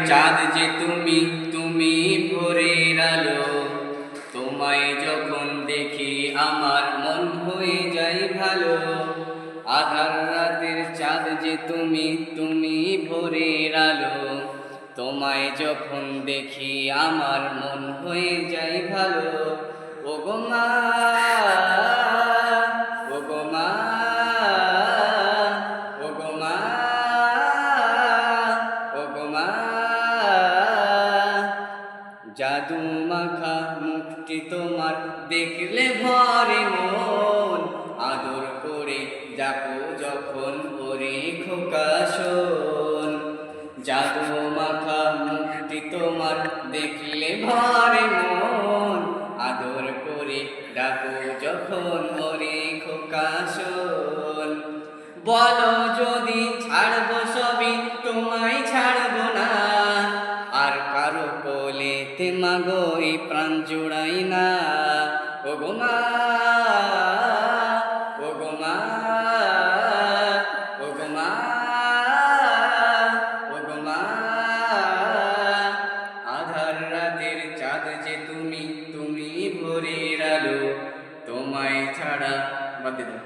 চাঁদ যে তুমি, তুমি ভোরের আলো। তোমায় যখন দেখি আমার মন হয়ে যায় ভালো। আধার রাতের চাঁদ যে তুমি, তুমি ভোরের আলো। তোমায় যখন দেখি আমার মন হয়ে যায় ভালো। ওগো মা, ওগো মা, ওগো মা, ওগো মা। জাদু মাখা মুখটি তোমার দেখলে ভরে মন। আদর করে ডাকো যখন ওরে খোকা শোন। জাদু মাখা মুখটি তোমার দেখলে ভরে মন। আদর করে ডাকো যখন ওরে খোকা শোন। বলো যদি ছাড়বো সবই, তোমায় ছাড়বো না। আর কারো কোলেতে মাগো এই প্রাণ জোড়াই না। ওগো মা, ওগো মা, ওগো মা, ওগো মা। আধার রাতের চাঁদ যে তুমি, তুমি ভোরের আলো। তোমায় ছাড়া বাদ দাও।